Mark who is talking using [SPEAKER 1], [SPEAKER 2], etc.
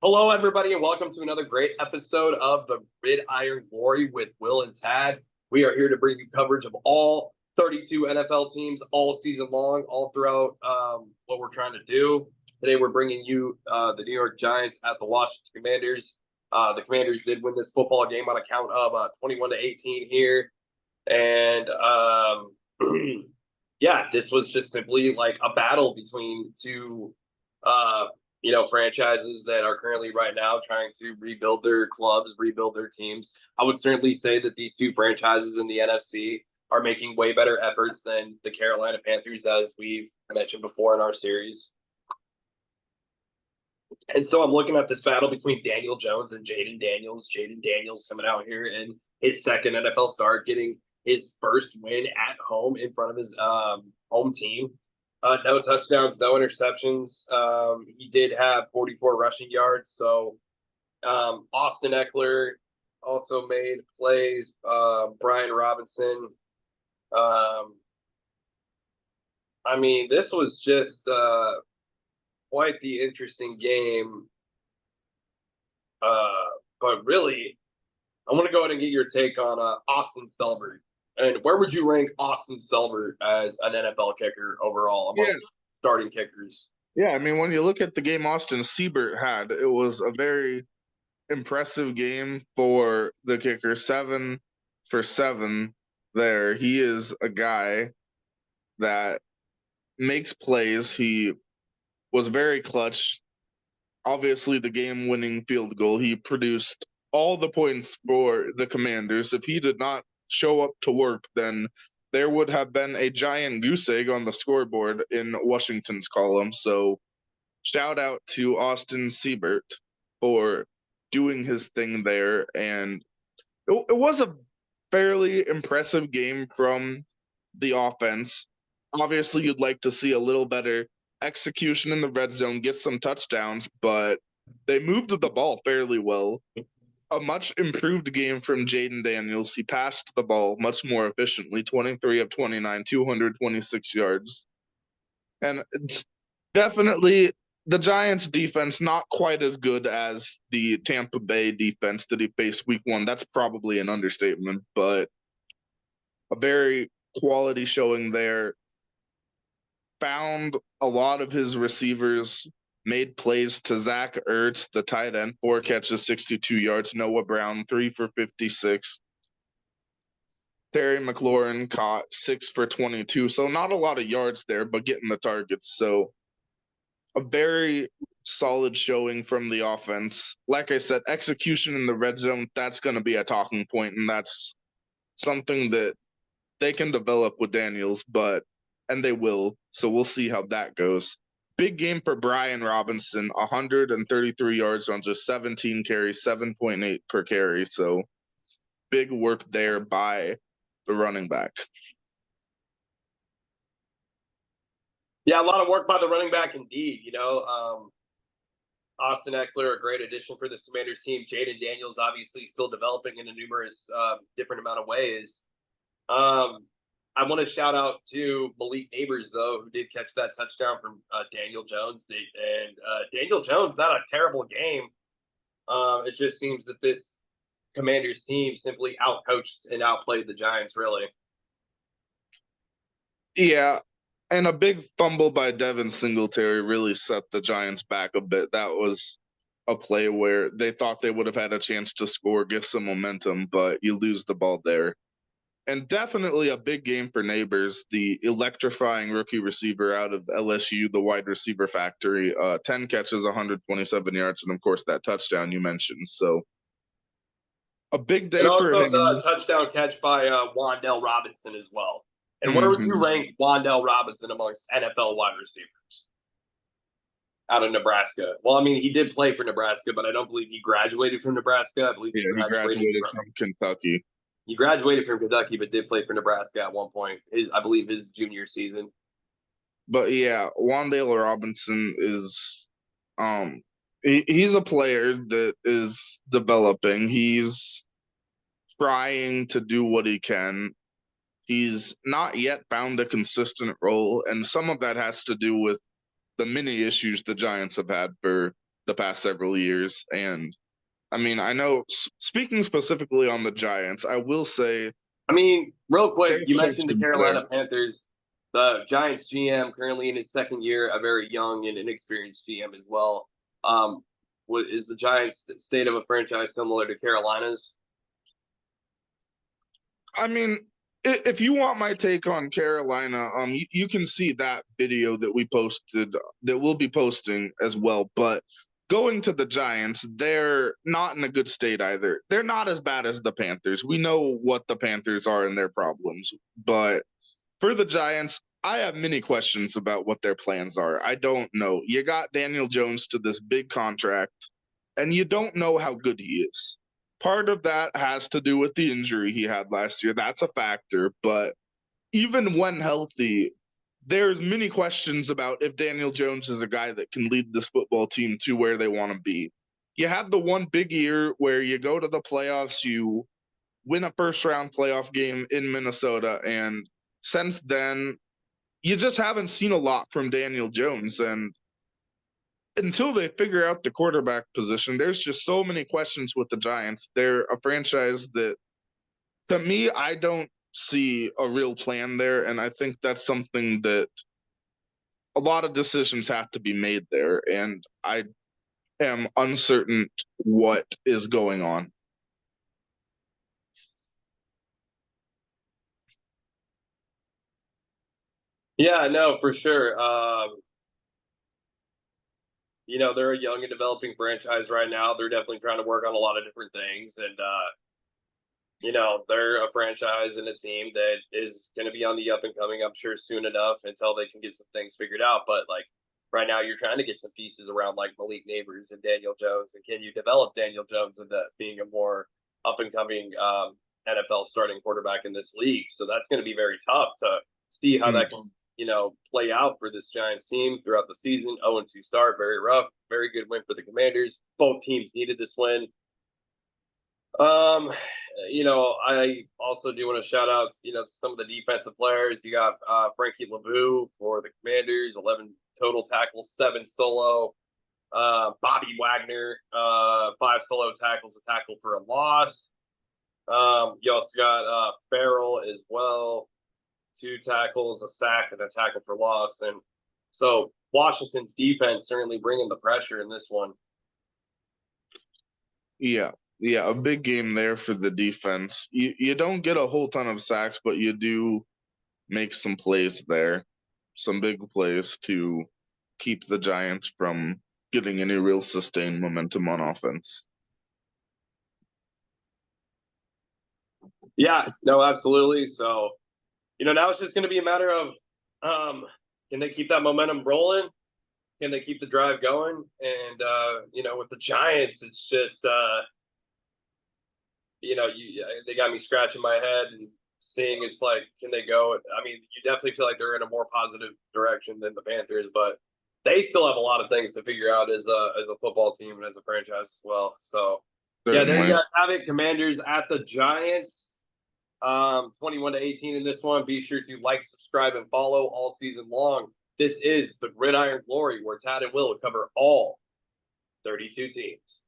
[SPEAKER 1] Hello, everybody, and welcome to another great episode of the Gridiron Glory with Will and Tad. We are here to bring you coverage of all 32 NFL teams all season long, all throughout what we're trying to do. Today, we're bringing you the New York Giants at the Washington Commanders. The Commanders did win this football game on account of 21-18 here. And yeah, this was just simply like a battle between two franchises that are currently right now trying to rebuild their clubs, rebuild their teams. I would certainly say that these two franchises in the NFC are making way better efforts than the Carolina Panthers, as we've mentioned before in our series. And so I'm looking at this battle between Daniel Jones and Jayden Daniels. Jayden Daniels coming out here in his second NFL start, getting his first win at home in front of his home team. No touchdowns, no interceptions. He did have 44 rushing yards. So Austin Ekeler also made plays. Brian Robinson. This was just quite the interesting game. But really, I want to go ahead and get your take on Austin Selbert. And where would you rank Austin Selbert as an NFL kicker overall amongst starting kickers?
[SPEAKER 2] Yeah, when you look at the game Austin Selbert had, it was a very impressive game for the kicker. 7 for 7 there. He is a guy that makes plays. He was very clutch. Obviously, the game-winning field goal, he produced all the points for the Commanders. If he did not show up to work, then there would have been a giant goose egg on the scoreboard in Washington's column. So shout out to Austin Selbert for doing his thing there. And it was a fairly impressive game from the offense. Obviously, you'd like to see a little better execution in the red zone, get some touchdowns, but they moved the ball fairly well. A much improved game from Jayden Daniels. He passed the ball much more efficiently, 23 of 29, 226 yards. And it's definitely the Giants' defense not quite as good as the Tampa Bay defense that he faced week 1. That's probably an understatement, but a very quality showing there. Found a lot of his receivers, made plays to Zach Ertz, the tight end, 4 catches, 62 yards. Noah Brown, 3 for 56. Terry McLaurin caught 6 for 22. So not a lot of yards there, but getting the targets. So a very solid showing from the offense. Like I said, execution in the red zone, that's going to be a talking point, and that's something that they can develop with Daniels, and they will. So we'll see how that goes. Big game for Brian Robinson, 133 yards on just 17 carries, 7.8 per carry. So big work there by the running back.
[SPEAKER 1] Yeah, a lot of work by the running back indeed. Austin Ekeler, a great addition for this Commanders team. Jayden Daniels obviously still developing in a numerous different amount of ways. I want to shout out to Malik Nabers, though, who did catch that touchdown from Daniel Jones. Daniel Jones, not a terrible game. It just seems that this Commanders team simply outcoached and outplayed the Giants, really.
[SPEAKER 2] Yeah, and a big fumble by Devin Singletary really set the Giants back a bit. That was a play where they thought they would have had a chance to score, give some momentum, but you lose the ball there. And definitely a big game for Nabers, the electrifying rookie receiver out of LSU, the wide receiver factory. 10 catches, 127 yards, and of course that touchdown you mentioned. So a big day
[SPEAKER 1] and
[SPEAKER 2] for
[SPEAKER 1] also
[SPEAKER 2] him.
[SPEAKER 1] The touchdown catch by Wan'Dale Robinson as well. And where would you rank Wan'Dale Robinson amongst NFL wide receivers out of Nebraska? Well, he did play for Nebraska, but I don't believe he graduated from Nebraska. I believe
[SPEAKER 2] he graduated from Kentucky.
[SPEAKER 1] He graduated from Kentucky, but did play for Nebraska at one point. I believe his junior season.
[SPEAKER 2] But yeah, Wan'Dale Robinson is, he's a player that is developing. He's trying to do what he can. He's not yet found a consistent role, and some of that has to do with the many issues the Giants have had for the past several years. And I mean, I know speaking specifically on the Giants, I will say
[SPEAKER 1] I mean, real quick,
[SPEAKER 2] their
[SPEAKER 1] you mentioned the
[SPEAKER 2] coaching there.
[SPEAKER 1] Carolina Panthers. The Giants GM currently in his second year, a very young and inexperienced GM as well. What is the Giants' state of a franchise similar to Carolina's?
[SPEAKER 2] I mean, if you want my take on Carolina, you can see that video that we posted that we'll be posting as well. But going to the Giants, they're not in a good state either. They're not as bad as the Panthers. We know what the Panthers are and their problems, but for the Giants, I have many questions about what their plans are. I don't know. You got Daniel Jones to this big contract, and you don't know how good he is. Part of that has to do with the injury he had last year. That's a factor. But even when healthy, there's many questions about if Daniel Jones is a guy that can lead this football team to where they want to be. You had the one big year where you go to the playoffs, you win a first round playoff game in Minnesota, and since then, you just haven't seen a lot from Daniel Jones. And until they figure out the quarterback position, there's just so many questions with the Giants. They're a franchise that, to me, I don't see a real plan there. And I think that's something that a lot of decisions have to be made there. And I am uncertain what is going on.
[SPEAKER 1] Yeah, no, for sure. They're a young and developing franchise right now. They're definitely trying to work on a lot of different things. And, they're a franchise and a team that is going to be on the up and coming, I'm sure, soon enough until they can get some things figured out. But, like, right now, you're trying to get some pieces around, like, Malik Nabers and Daniel Jones. And can you develop Daniel Jones into being a more up and coming NFL starting quarterback in this league? So that's going to be very tough to see how that can play out for this Giants team throughout the season. 0-2 start, very rough, very good win for the Commanders. Both teams needed this win. I also do want to shout out, some of the defensive players. You got Frankie LeBeau for the Commanders, 11 total tackles, 7 solo. Bobby Wagner, 5 solo tackles, a tackle for a loss. You also got Farrell as well, 2 tackles, a sack, and a tackle for loss. And so Washington's defense certainly bringing the pressure in this one.
[SPEAKER 2] Yeah. Yeah, a big game there for the defense. You don't get a whole ton of sacks, but you do make some plays there, some big plays to keep the Giants from getting any real sustained momentum on offense.
[SPEAKER 1] Yeah, no, absolutely. So, now it's just going to be a matter of can they keep that momentum rolling? Can they keep the drive going? And, with the Giants, it's just, they got me scratching my head and seeing it's like, can they go? I mean, you definitely feel like they're in a more positive direction than the Panthers, but they still have a lot of things to figure out as a football team and as a franchise as well. So, yeah, there you guys have it. Commanders at the Giants, 21-18 in this one. Be sure to like, subscribe, and follow all season long. This is the Gridiron Glory, where Tad and Will cover all 32 teams.